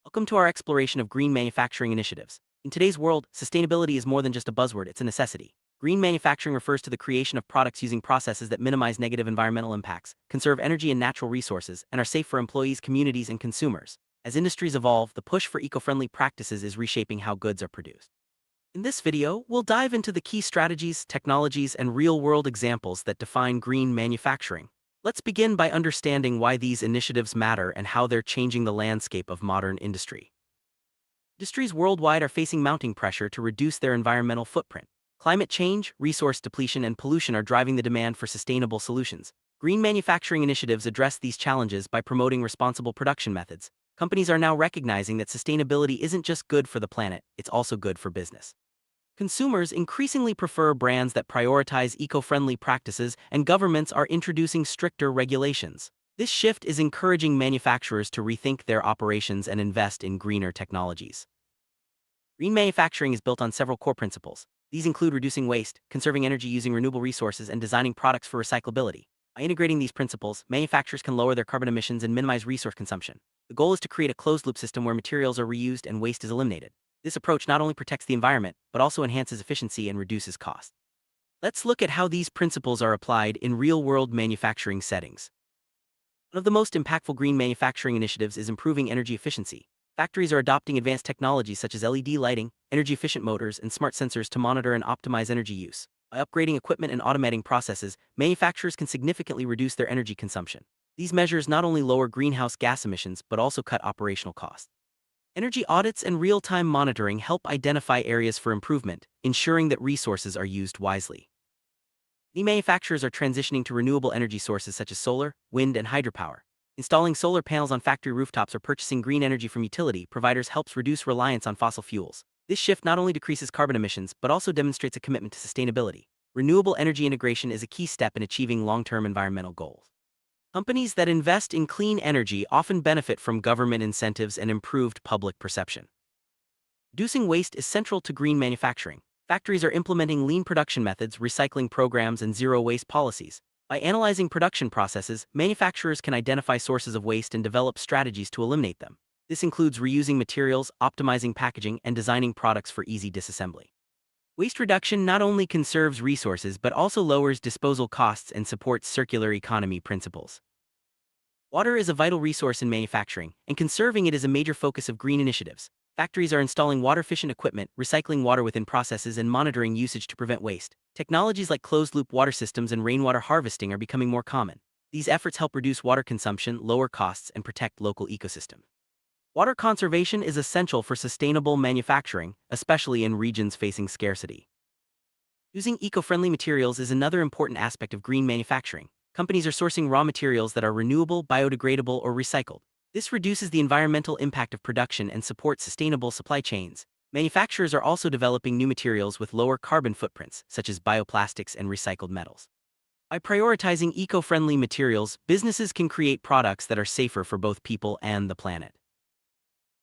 Welcome to our exploration of green manufacturing initiatives. In today's world, sustainability is more than just a buzzword, it's a necessity. Green manufacturing refers to the creation of products using processes that minimize negative environmental impacts, conserve energy and natural resources, and are safe for employees, communities, and consumers. As industries evolve, the push for eco-friendly practices is reshaping how goods are produced. In this video, we'll dive into the key strategies, technologies, and real-world examples that define green manufacturing. Let's begin by understanding why these initiatives matter and how they're changing the landscape of modern industry. Industries worldwide are facing mounting pressure to reduce their environmental footprint. Climate change, resource depletion, and pollution are driving the demand for sustainable solutions. Green manufacturing initiatives address these challenges by promoting responsible production methods. Companies are now recognizing that sustainability isn't just good for the planet, it's also good for business. Consumers increasingly prefer brands that prioritize eco-friendly practices, and governments are introducing stricter regulations. This shift is encouraging manufacturers to rethink their operations and invest in greener technologies. Green manufacturing is built on several core principles. These include reducing waste, conserving energy using renewable resources, and designing products for recyclability. By integrating these principles, manufacturers can lower their carbon emissions and minimize resource consumption. The goal is to create a closed-loop system where materials are reused and waste is eliminated. This approach not only protects the environment, but also enhances efficiency and reduces cost. Let's look at how these principles are applied in real-world manufacturing settings. One of the most impactful green manufacturing initiatives is improving energy efficiency. Factories are adopting advanced technologies such as LED lighting, energy-efficient motors, and smart sensors to monitor and optimize energy use. By upgrading equipment and automating processes, manufacturers can significantly reduce their energy consumption. These measures not only lower greenhouse gas emissions, but also cut operational costs. Energy audits and real-time monitoring help identify areas for improvement, ensuring that resources are used wisely. Many manufacturers are transitioning to renewable energy sources such as solar, wind, and hydropower. Installing solar panels on factory rooftops or purchasing green energy from utility providers helps reduce reliance on fossil fuels. This shift not only decreases carbon emissions, but also demonstrates a commitment to sustainability. Renewable energy integration is a key step in achieving long-term environmental goals. Companies that invest in clean energy often benefit from government incentives and improved public perception. Reducing waste is central to green manufacturing. Factories are implementing lean production methods, recycling programs, and zero-waste policies. By analyzing production processes, manufacturers can identify sources of waste and develop strategies to eliminate them. This includes reusing materials, optimizing packaging, and designing products for easy disassembly. Waste reduction not only conserves resources but also lowers disposal costs and supports circular economy principles. Water is a vital resource in manufacturing, and conserving it is a major focus of green initiatives. Factories are installing water-efficient equipment, recycling water within processes, and monitoring usage to prevent waste. Technologies like closed-loop water systems and rainwater harvesting are becoming more common. These efforts help reduce water consumption, lower costs, and protect local ecosystems. Water conservation is essential for sustainable manufacturing, especially in regions facing scarcity. Using eco-friendly materials is another important aspect of green manufacturing. Companies are sourcing raw materials that are renewable, biodegradable, or recycled. This reduces the environmental impact of production and supports sustainable supply chains. Manufacturers are also developing new materials with lower carbon footprints, such as bioplastics and recycled metals. By prioritizing eco-friendly materials, businesses can create products that are safer for both people and the planet.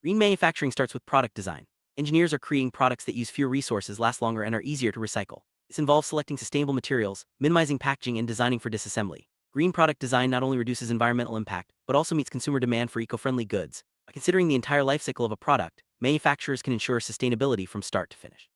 Green manufacturing starts with product design. Engineers are creating products that use fewer resources, last longer, and are easier to recycle. This involves selecting sustainable materials, minimizing packaging, and designing for disassembly. Green product design not only reduces environmental impact, but also meets consumer demand for eco-friendly goods. By considering the entire life cycle of a product, manufacturers can ensure sustainability from start to finish.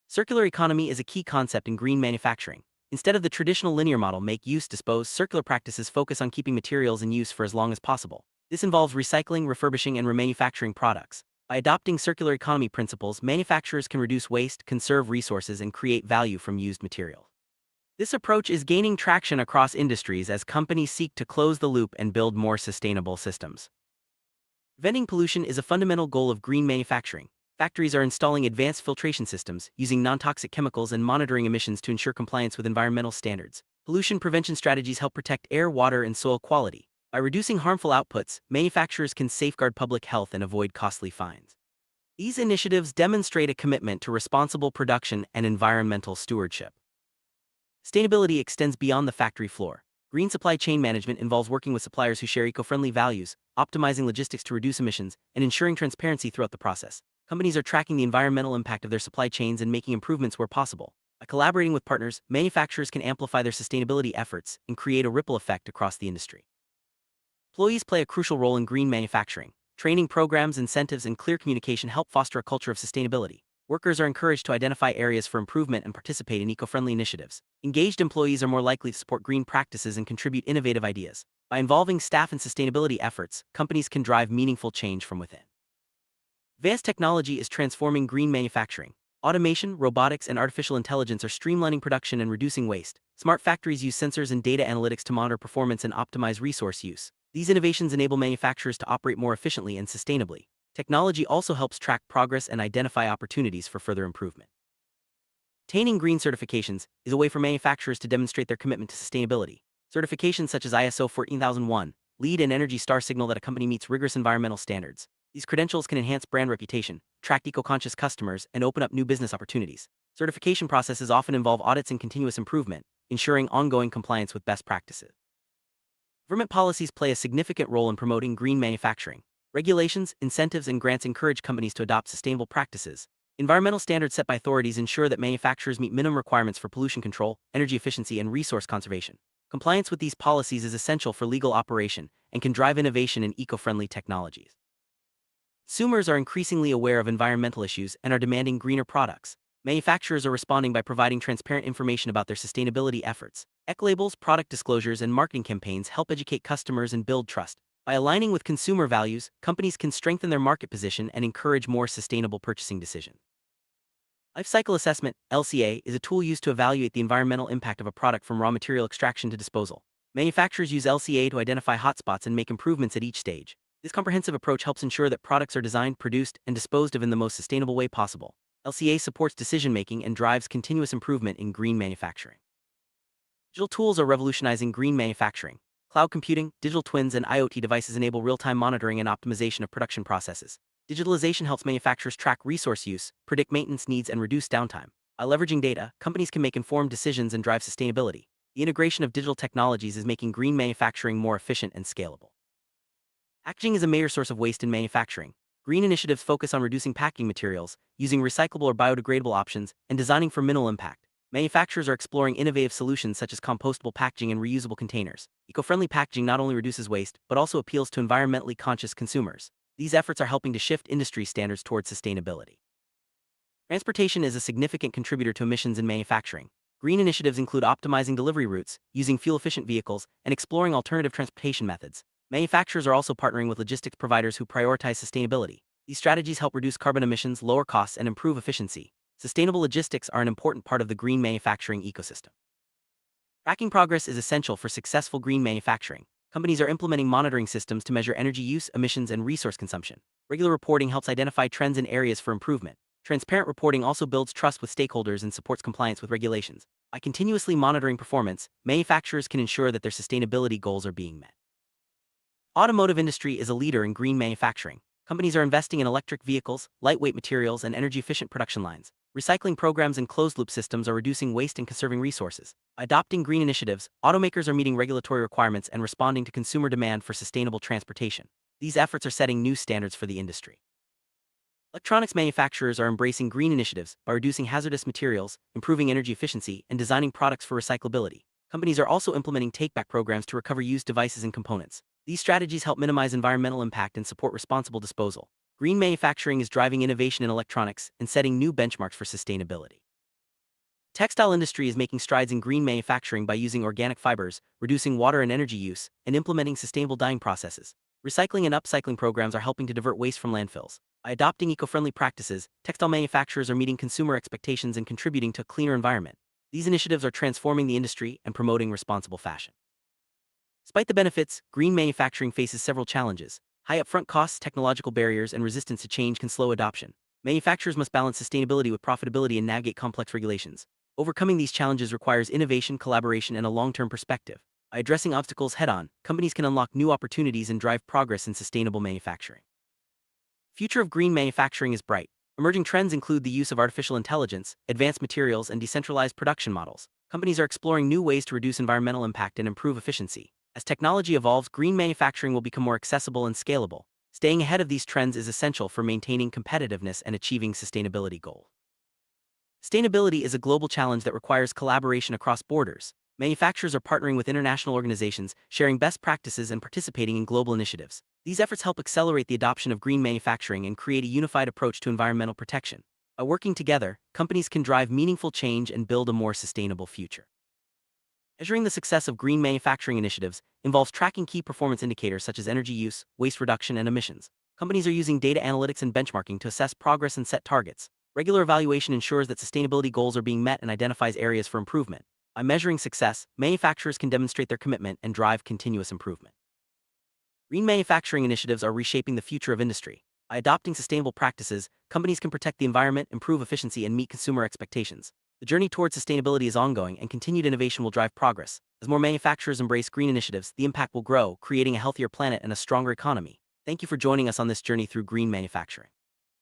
Circular economy is a key concept in green manufacturing. Instead of the traditional linear model, make, use, dispose, circular practices focus on keeping materials in use for as long as possible. This involves recycling, refurbishing, and remanufacturing products. By adopting circular economy principles, manufacturers can reduce waste, conserve resources, and create value from used materials. This approach is gaining traction across industries as companies seek to close the loop and build more sustainable systems. Preventing pollution is a fundamental goal of green manufacturing. Factories are installing advanced filtration systems, using non-toxic chemicals, and monitoring emissions to ensure compliance with environmental standards. Pollution prevention strategies help protect air, water, and soil quality. By reducing harmful outputs, manufacturers can safeguard public health and avoid costly fines. These initiatives demonstrate a commitment to responsible production and environmental stewardship. Sustainability extends beyond the factory floor. Green supply chain management involves working with suppliers who share eco-friendly values, optimizing logistics to reduce emissions, and ensuring transparency throughout the process. Companies are tracking the environmental impact of their supply chains and making improvements where possible. By collaborating with partners, manufacturers can amplify their sustainability efforts and create a ripple effect across the industry. Employees play a crucial role in green manufacturing. Training programs, incentives, and clear communication help foster a culture of sustainability. Workers are encouraged to identify areas for improvement and participate in eco-friendly initiatives. Engaged employees are more likely to support green practices and contribute innovative ideas. By involving staff in sustainability efforts, companies can drive meaningful change from within. Advanced technology is transforming green manufacturing. Automation, robotics, and artificial intelligence are streamlining production and reducing waste. Smart factories use sensors and data analytics to monitor performance and optimize resource use. These innovations enable manufacturers to operate more efficiently and sustainably. Technology also helps track progress and identify opportunities for further improvement. Obtaining green certifications is a way for manufacturers to demonstrate their commitment to sustainability. Certifications such as ISO 14001, LEED, and Energy Star signal that a company meets rigorous environmental standards. These credentials can enhance brand reputation, attract eco-conscious customers, and open up new business opportunities. Certification processes often involve audits and continuous improvement, ensuring ongoing compliance with best practices. Government policies play a significant role in promoting green manufacturing. Regulations, incentives, and grants encourage companies to adopt sustainable practices. Environmental standards set by authorities ensure that manufacturers meet minimum requirements for pollution control, energy efficiency, and resource conservation. Compliance with these policies is essential for legal operation and can drive innovation in eco-friendly technologies. Consumers are increasingly aware of environmental issues and are demanding greener products. Manufacturers are responding by providing transparent information about their sustainability efforts. Eco-labels, product disclosures, and marketing campaigns help educate customers and build trust. By aligning with consumer values, companies can strengthen their market position and encourage more sustainable purchasing decisions. Life cycle assessment, LCA, is a tool used to evaluate the environmental impact of a product from raw material extraction to disposal. Manufacturers use LCA to identify hotspots and make improvements at each stage. This comprehensive approach helps ensure that products are designed, produced, and disposed of in the most sustainable way possible. LCA supports decision-making and drives continuous improvement in green manufacturing. Digital tools are revolutionizing green manufacturing. Cloud computing, digital twins, and IoT devices enable real-time monitoring and optimization of production processes. Digitalization helps manufacturers track resource use, predict maintenance needs, and reduce downtime. By leveraging data, companies can make informed decisions and drive sustainability. The integration of digital technologies is making green manufacturing more efficient and scalable. Packaging is a major source of waste in manufacturing. Green initiatives focus on reducing packaging materials, using recyclable or biodegradable options, and designing for minimal impact. Manufacturers are exploring innovative solutions such as compostable packaging and reusable containers. Eco-friendly packaging not only reduces waste, but also appeals to environmentally conscious consumers. These efforts are helping to shift industry standards towards sustainability. Transportation is a significant contributor to emissions in manufacturing. Green initiatives include optimizing delivery routes, using fuel-efficient vehicles, and exploring alternative transportation methods. Manufacturers are also partnering with logistics providers who prioritize sustainability. These strategies help reduce carbon emissions, lower costs, and improve efficiency. Sustainable logistics are an important part of the green manufacturing ecosystem. Tracking progress is essential for successful green manufacturing. Companies are implementing monitoring systems to measure energy use, emissions, and resource consumption. Regular reporting helps identify trends and areas for improvement. Transparent reporting also builds trust with stakeholders and supports compliance with regulations. By continuously monitoring performance, manufacturers can ensure that their sustainability goals are being met. Automotive industry is a leader in green manufacturing. Companies are investing in electric vehicles, lightweight materials, and energy-efficient production lines. Recycling programs and closed-loop systems are reducing waste and conserving resources. By adopting green initiatives, automakers are meeting regulatory requirements and responding to consumer demand for sustainable transportation. These efforts are setting new standards for the industry. Electronics manufacturers are embracing green initiatives by reducing hazardous materials, improving energy efficiency, and designing products for recyclability. Companies are also implementing take-back programs to recover used devices and components. These strategies help minimize environmental impact and support responsible disposal. Green manufacturing is driving innovation in electronics and setting new benchmarks for sustainability. The textile industry is making strides in green manufacturing by using organic fibers, reducing water and energy use, and implementing sustainable dyeing processes. Recycling and upcycling programs are helping to divert waste from landfills. By adopting eco-friendly practices, textile manufacturers are meeting consumer expectations and contributing to a cleaner environment. These initiatives are transforming the industry and promoting responsible fashion. Despite the benefits, green manufacturing faces several challenges. High upfront costs, technological barriers, and resistance to change can slow adoption. Manufacturers must balance sustainability with profitability and navigate complex regulations. Overcoming these challenges requires innovation, collaboration, and a long-term perspective. By addressing obstacles head-on, companies can unlock new opportunities and drive progress in sustainable manufacturing. The future of green manufacturing is bright. Emerging trends include the use of artificial intelligence, advanced materials, and decentralized production models. Companies are exploring new ways to reduce environmental impact and improve efficiency. As technology evolves, green manufacturing will become more accessible and scalable. Staying ahead of these trends is essential for maintaining competitiveness and achieving sustainability goals. Sustainability is a global challenge that requires collaboration across borders. Manufacturers are partnering with international organizations, sharing best practices and participating in global initiatives. These efforts help accelerate the adoption of green manufacturing and create a unified approach to environmental protection. By working together, companies can drive meaningful change and build a more sustainable future. Measuring the success of green manufacturing initiatives involves tracking key performance indicators such as energy use, waste reduction, and emissions. Companies are using data analytics and benchmarking to assess progress and set targets. Regular evaluation ensures that sustainability goals are being met and identifies areas for improvement. By measuring success, manufacturers can demonstrate their commitment and drive continuous improvement. Green manufacturing initiatives are reshaping the future of industry. By adopting sustainable practices, companies can protect the environment, improve efficiency, and meet consumer expectations. The journey towards sustainability is ongoing, and continued innovation will drive progress. As more manufacturers embrace green initiatives, the impact will grow, creating a healthier planet and a stronger economy. Thank you for joining us on this journey through green manufacturing.